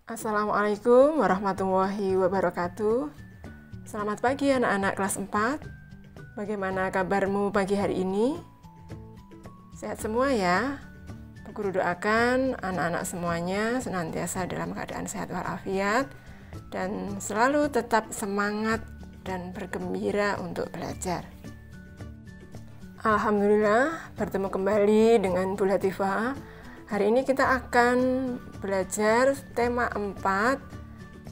Assalamualaikum warahmatullahi wabarakatuh. Selamat pagi anak-anak kelas 4. Bagaimana kabarmu pagi hari ini? Sehat semua ya? Bu Guru doakan anak-anak semuanya senantiasa dalam keadaan sehat walafiat dan selalu tetap semangat dan bergembira untuk belajar. Alhamdulillah bertemu kembali dengan Bu Latifah. Hari ini kita akan belajar tema 4,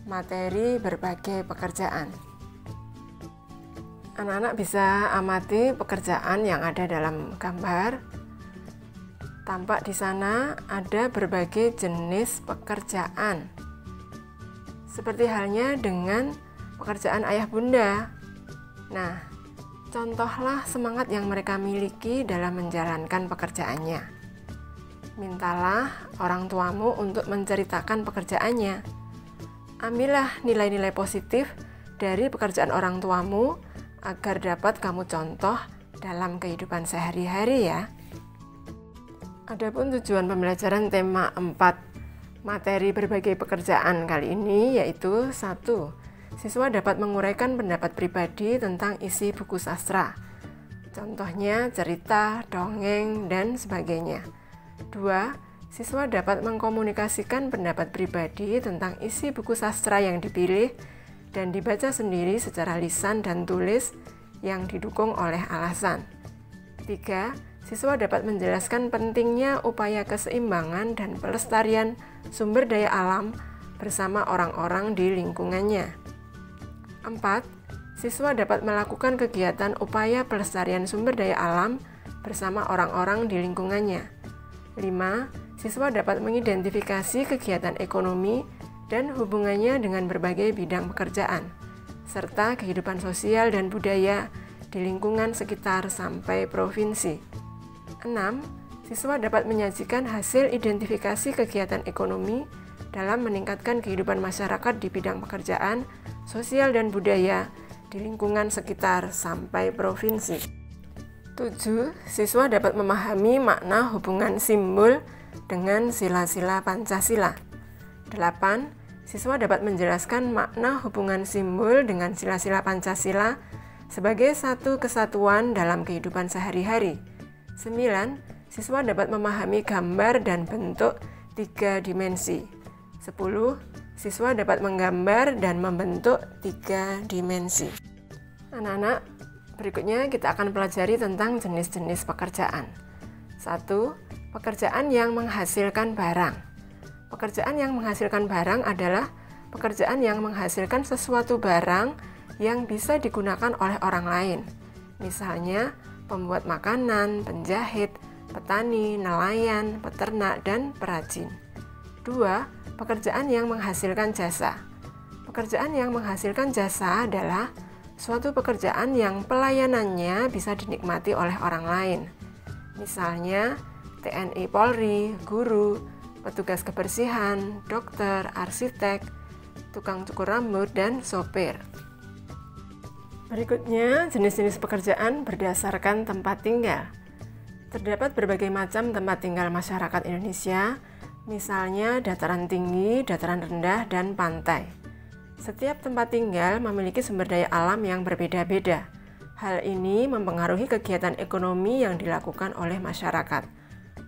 materi berbagai pekerjaan. Anak-anak bisa amati pekerjaan yang ada dalam gambar. Tampak di sana ada berbagai jenis pekerjaan. Seperti halnya dengan pekerjaan ayah bunda. Nah, contohlah semangat yang mereka miliki dalam menjalankan pekerjaannya. Mintalah orang tuamu untuk menceritakan pekerjaannya. Ambillah nilai-nilai positif dari pekerjaan orang tuamu agar dapat kamu contoh dalam kehidupan sehari-hari ya. Adapun tujuan pembelajaran tema 4 materi berbagai pekerjaan kali ini yaitu 1. Siswa dapat menguraikan pendapat pribadi tentang isi buku sastra. Contohnya cerita, dongeng, dan sebagainya. 2. Siswa dapat mengkomunikasikan pendapat pribadi tentang isi buku sastra yang dipilih dan dibaca sendiri secara lisan dan tulis yang didukung oleh alasan. 3. Siswa dapat menjelaskan pentingnya upaya keseimbangan dan pelestarian sumber daya alam bersama orang-orang di lingkungannya. 4. Siswa dapat melakukan kegiatan upaya pelestarian sumber daya alam bersama orang-orang di lingkungannya. 5. Siswa dapat mengidentifikasi kegiatan ekonomi dan hubungannya dengan berbagai bidang pekerjaan, serta kehidupan sosial dan budaya di lingkungan sekitar sampai provinsi. 6. Siswa dapat menyajikan hasil identifikasi kegiatan ekonomi dalam meningkatkan kehidupan masyarakat di bidang pekerjaan, sosial dan budaya di lingkungan sekitar sampai provinsi. 7. Siswa dapat memahami makna hubungan simbol dengan sila-sila Pancasila. 8. Siswa dapat menjelaskan makna hubungan simbol dengan sila-sila Pancasila sebagai satu kesatuan dalam kehidupan sehari-hari. 9. Siswa dapat memahami gambar dan bentuk 3 dimensi. 10. Siswa dapat menggambar dan membentuk 3 dimensi. Anak-anak, berikutnya kita akan pelajari tentang jenis-jenis pekerjaan. 1. Pekerjaan yang menghasilkan barang. Pekerjaan yang menghasilkan barang adalah pekerjaan yang menghasilkan sesuatu barang yang bisa digunakan oleh orang lain. Misalnya, pembuat makanan, penjahit, petani, nelayan, peternak, dan perajin. 2. Pekerjaan yang menghasilkan jasa. Pekerjaan yang menghasilkan jasa adalah suatu pekerjaan yang pelayanannya bisa dinikmati oleh orang lain. Misalnya, TNI Polri, guru, petugas kebersihan, dokter, arsitek, tukang cukur rambut, dan sopir. Berikutnya, jenis-jenis pekerjaan berdasarkan tempat tinggal. Terdapat berbagai macam tempat tinggal masyarakat Indonesia, misalnya dataran tinggi, dataran rendah, dan pantai. Setiap tempat tinggal memiliki sumber daya alam yang berbeda-beda. Hal ini mempengaruhi kegiatan ekonomi yang dilakukan oleh masyarakat.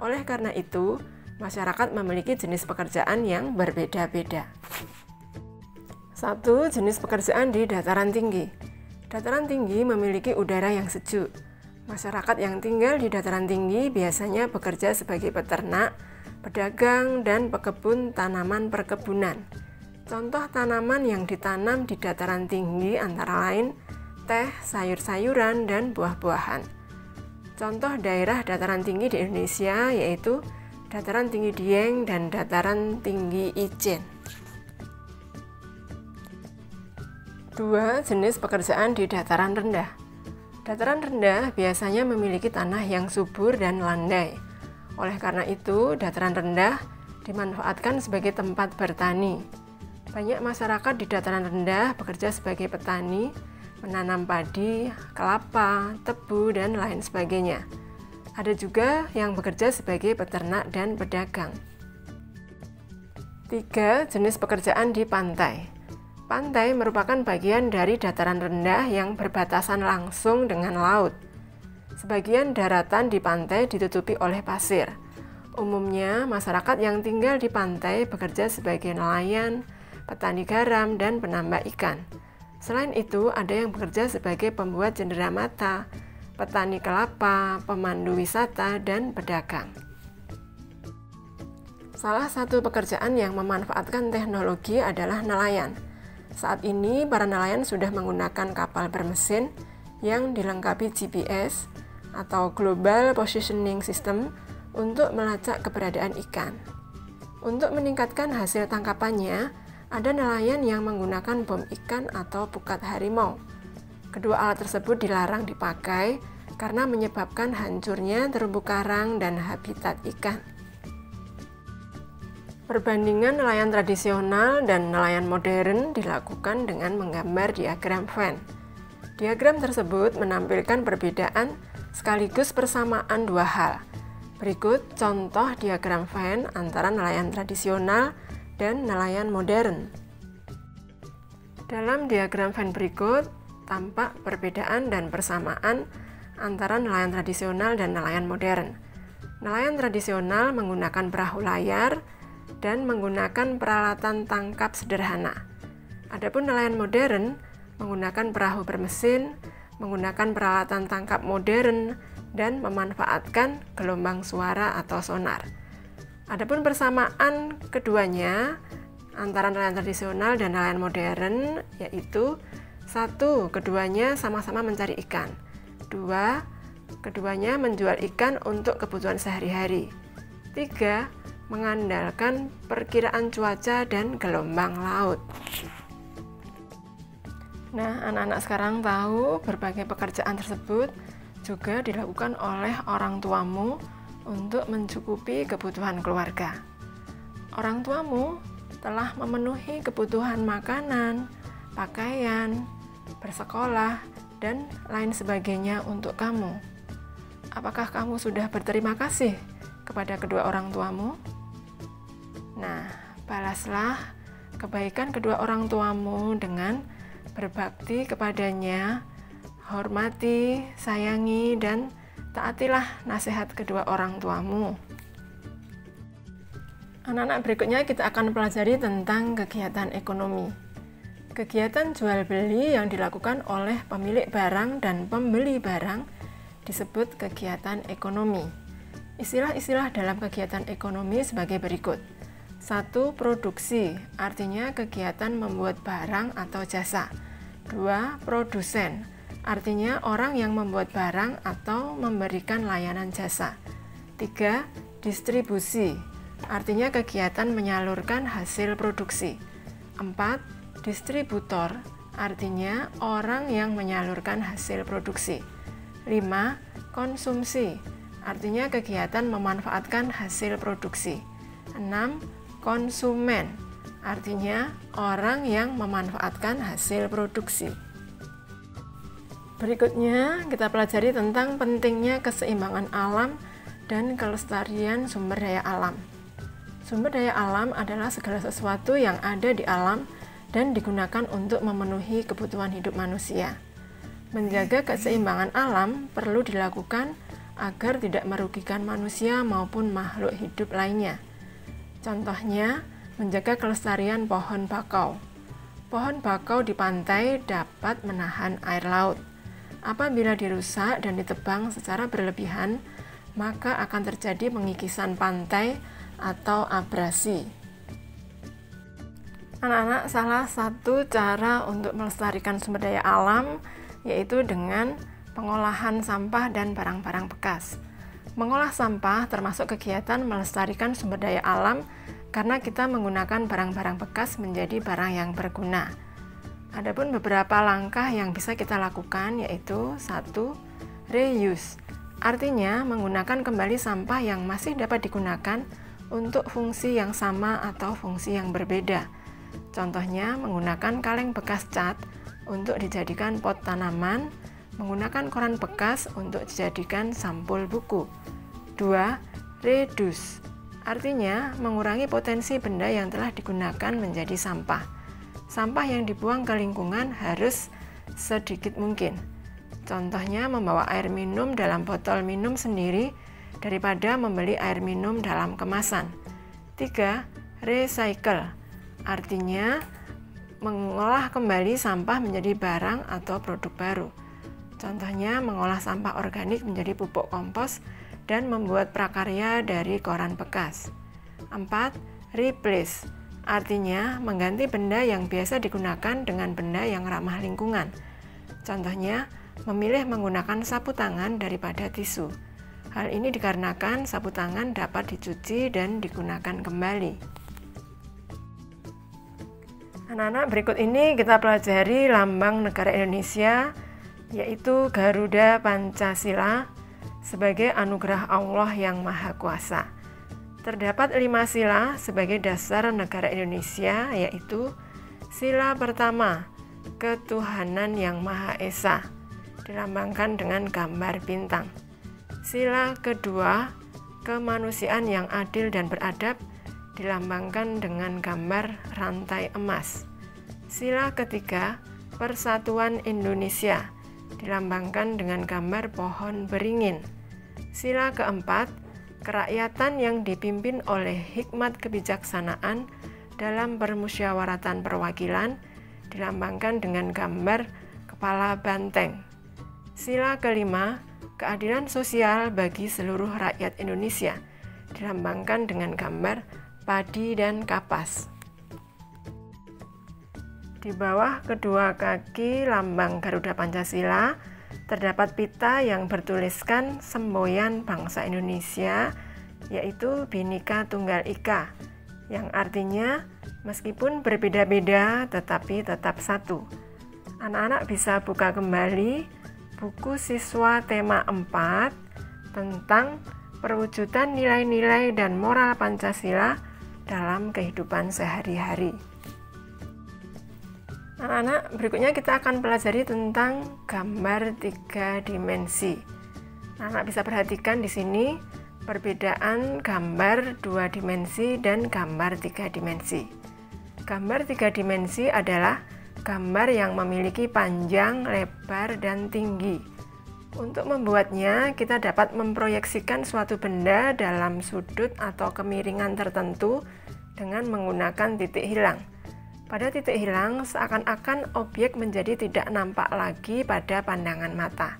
Oleh karena itu, masyarakat memiliki jenis pekerjaan yang berbeda-beda. 1. Jenis pekerjaan di dataran tinggi. Dataran tinggi memiliki udara yang sejuk. Masyarakat yang tinggal di dataran tinggi biasanya bekerja sebagai peternak, pedagang, dan pekebun tanaman perkebunan. Contoh tanaman yang ditanam di dataran tinggi antara lain teh, sayur-sayuran, dan buah-buahan. Contoh daerah dataran tinggi di Indonesia yaitu dataran tinggi Dieng dan dataran tinggi Ijen. 2. Jenis pekerjaan di dataran rendah. Dataran rendah biasanya memiliki tanah yang subur dan landai. Oleh karena itu, dataran rendah dimanfaatkan sebagai tempat bertani. Banyak masyarakat di dataran rendah bekerja sebagai petani, menanam padi, kelapa, tebu, dan lain sebagainya. Ada juga yang bekerja sebagai peternak dan pedagang. 3. Jenis pekerjaan di pantai. Pantai merupakan bagian dari dataran rendah yang berbatasan langsung dengan laut. Sebagian daratan di pantai ditutupi oleh pasir. Umumnya, masyarakat yang tinggal di pantai bekerja sebagai nelayan, petani garam, dan penambak ikan. Selain itu, ada yang bekerja sebagai pembuat cenderamata, petani kelapa, pemandu wisata, dan pedagang. Salah satu pekerjaan yang memanfaatkan teknologi adalah nelayan. Saat ini, para nelayan sudah menggunakan kapal bermesin yang dilengkapi GPS atau Global Positioning System untuk melacak keberadaan ikan. Untuk meningkatkan hasil tangkapannya, ada nelayan yang menggunakan bom ikan atau pukat harimau. Kedua alat tersebut dilarang dipakai karena menyebabkan hancurnya terumbu karang dan habitat ikan. Perbandingan nelayan tradisional dan nelayan modern dilakukan dengan menggambar diagram Venn. Diagram tersebut menampilkan perbedaan sekaligus persamaan dua hal. Berikut contoh diagram Venn antara nelayan tradisional dan nelayan modern. Dalam diagram Venn berikut, tampak perbedaan dan persamaan antara nelayan tradisional dan nelayan modern. Nelayan tradisional menggunakan perahu layar dan menggunakan peralatan tangkap sederhana. Adapun nelayan modern menggunakan perahu bermesin, menggunakan peralatan tangkap modern, dan memanfaatkan gelombang suara atau sonar. Adapun persamaan keduanya antara nelayan tradisional dan nelayan modern yaitu 1. Keduanya sama-sama mencari ikan. 2. Keduanya menjual ikan untuk kebutuhan sehari-hari. 3. Mengandalkan perkiraan cuaca dan gelombang laut. Nah, anak-anak sekarang tahu berbagai pekerjaan tersebut juga dilakukan oleh orang tuamu untuk mencukupi kebutuhan keluarga. Orang tuamu telah memenuhi kebutuhan makanan, pakaian, bersekolah, dan lain sebagainya untuk kamu. Apakah kamu sudah berterima kasih kepada kedua orang tuamu? Nah, balaslah kebaikan kedua orang tuamu dengan berbakti kepadanya, hormati, sayangi, dan taatilah nasihat kedua orang tuamu. Anak-anak, berikutnya kita akan pelajari tentang kegiatan ekonomi. Kegiatan jual beli yang dilakukan oleh pemilik barang dan pembeli barang disebut kegiatan ekonomi. Istilah-istilah dalam kegiatan ekonomi sebagai berikut. 1. Produksi, artinya kegiatan membuat barang atau jasa. 2. Produsen, artinya orang yang membuat barang atau memberikan layanan jasa. 3. Distribusi, artinya kegiatan menyalurkan hasil produksi. 4. Distributor, artinya orang yang menyalurkan hasil produksi. 5. Konsumsi, artinya kegiatan memanfaatkan hasil produksi. 6. Konsumen, artinya orang yang memanfaatkan hasil produksi. Berikutnya kita pelajari tentang pentingnya keseimbangan alam dan kelestarian sumber daya alam. Sumber daya alam adalah segala sesuatu yang ada di alam dan digunakan untuk memenuhi kebutuhan hidup manusia. Menjaga keseimbangan alam perlu dilakukan agar tidak merugikan manusia maupun makhluk hidup lainnya. Contohnya, menjaga kelestarian pohon bakau. Pohon bakau di pantai dapat menahan air laut. Apabila dirusak dan ditebang secara berlebihan, maka akan terjadi pengikisan pantai atau abrasi. Anak-anak, salah satu cara untuk melestarikan sumber daya alam yaitu dengan pengolahan sampah dan barang-barang bekas. Mengolah sampah termasuk kegiatan melestarikan sumber daya alam karena kita menggunakan barang-barang bekas menjadi barang yang berguna. Adapun beberapa langkah yang bisa kita lakukan yaitu 1. Reuse, artinya menggunakan kembali sampah yang masih dapat digunakan untuk fungsi yang sama atau fungsi yang berbeda. Contohnya menggunakan kaleng bekas cat untuk dijadikan pot tanaman, menggunakan koran bekas untuk dijadikan sampul buku. 2. Reduce, Artinya, mengurangi potensi benda yang telah digunakan menjadi sampah. Sampah yang dibuang ke lingkungan harus sedikit mungkin. Contohnya, membawa air minum dalam botol minum sendiri daripada membeli air minum dalam kemasan. 3. Recycle. Artinya, mengolah kembali sampah menjadi barang atau produk baru. Contohnya, mengolah sampah organik menjadi pupuk kompos dan membuat prakarya dari koran bekas. 4. Replace. Artinya, mengganti benda yang biasa digunakan dengan benda yang ramah lingkungan. Contohnya, memilih menggunakan sapu tangan daripada tisu. Hal ini dikarenakan sapu tangan dapat dicuci dan digunakan kembali. Anak-anak, berikut ini kita pelajari lambang negara Indonesia, yaitu Garuda Pancasila sebagai anugerah Allah yang Maha Kuasa. Terdapat 5 sila sebagai dasar negara Indonesia, yaitu sila pertama, ketuhanan yang Maha Esa, dilambangkan dengan gambar bintang. Sila kedua, kemanusiaan yang adil dan beradab, dilambangkan dengan gambar rantai emas. Sila ketiga, persatuan Indonesia, dilambangkan dengan gambar pohon beringin. Sila keempat, kerakyatan yang dipimpin oleh hikmat kebijaksanaan dalam permusyawaratan perwakilan, dilambangkan dengan gambar kepala banteng. Sila kelima, keadilan sosial bagi seluruh rakyat Indonesia, dilambangkan dengan gambar padi dan kapas. Di bawah kedua kaki lambang Garuda Pancasila terdapat pita yang bertuliskan semboyan bangsa Indonesia, yaitu Bhinneka Tunggal Ika, yang artinya meskipun berbeda-beda tetapi tetap satu. Anak-anak bisa buka kembali buku siswa tema 4 tentang perwujudan nilai-nilai dan moral Pancasila dalam kehidupan sehari-hari. Anak-anak, berikutnya kita akan pelajari tentang gambar 3 dimensi. Anak-anak bisa perhatikan di sini perbedaan gambar 2 dimensi dan gambar 3 dimensi. Gambar 3 dimensi adalah gambar yang memiliki panjang, lebar, dan tinggi. Untuk membuatnya, kita dapat memproyeksikan suatu benda dalam sudut atau kemiringan tertentu dengan menggunakan titik hilang. Pada titik hilang, seakan-akan objek menjadi tidak nampak lagi pada pandangan mata.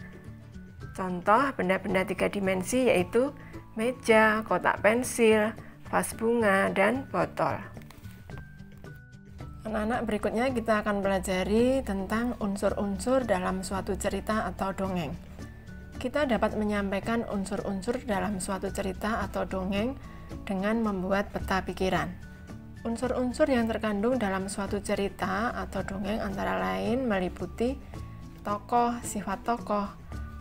Contoh benda-benda 3 dimensi yaitu meja, kotak pensil, vas bunga, dan botol. Anak-anak, berikutnya kita akan pelajari tentang unsur-unsur dalam suatu cerita atau dongeng. Kita dapat menyampaikan unsur-unsur dalam suatu cerita atau dongeng dengan membuat peta pikiran. Unsur-unsur yang terkandung dalam suatu cerita atau dongeng antara lain meliputi tokoh, sifat tokoh,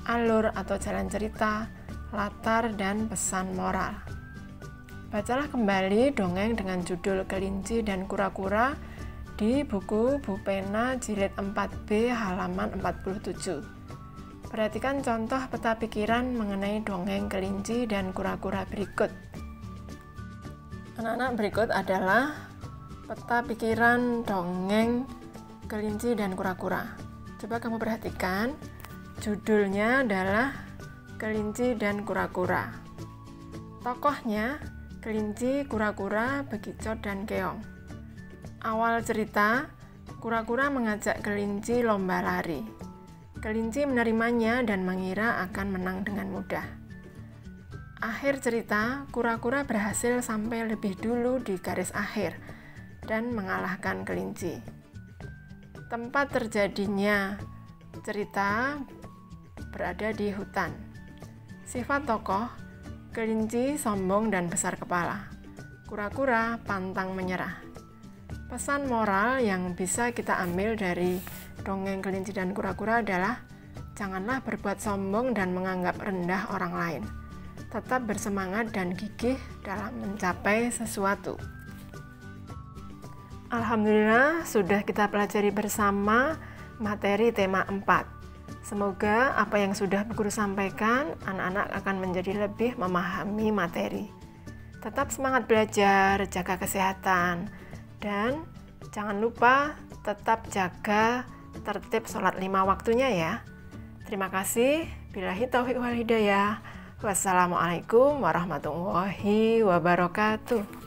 alur atau jalan cerita, latar, dan pesan moral. Bacalah kembali dongeng dengan judul Kelinci dan Kura-Kura di buku Bu Pena jilid 4B halaman 47. Perhatikan contoh peta pikiran mengenai dongeng Kelinci dan Kura-Kura berikut. Anak-anak, berikut adalah peta pikiran dongeng Kelinci dan Kura-Kura. Coba kamu perhatikan, judulnya adalah Kelinci dan Kura-Kura. Tokohnya kelinci, kura-kura, bekicot, dan keong. Awal cerita, kura-kura mengajak kelinci lomba lari. Kelinci menerimanya dan mengira akan menang dengan mudah. Akhir cerita, kura-kura berhasil sampai lebih dulu di garis akhir dan mengalahkan kelinci. Tempat terjadinya cerita berada di hutan. Sifat tokoh, kelinci sombong dan besar kepala. Kura-kura pantang menyerah. Pesan moral yang bisa kita ambil dari dongeng Kelinci dan Kura-Kura adalah janganlah berbuat sombong dan menganggap rendah orang lain. Tetap bersemangat dan gigih dalam mencapai sesuatu. Alhamdulillah, sudah kita pelajari bersama materi tema 4. Semoga apa yang sudah Bu Guru sampaikan, anak-anak akan menjadi lebih memahami materi. Tetap semangat belajar, jaga kesehatan, dan jangan lupa tetap jaga tertib sholat 5 waktunya ya. Terima kasih. Billahi taufiq wal hidayah. Wassalamualaikum warahmatullahi wabarakatuh.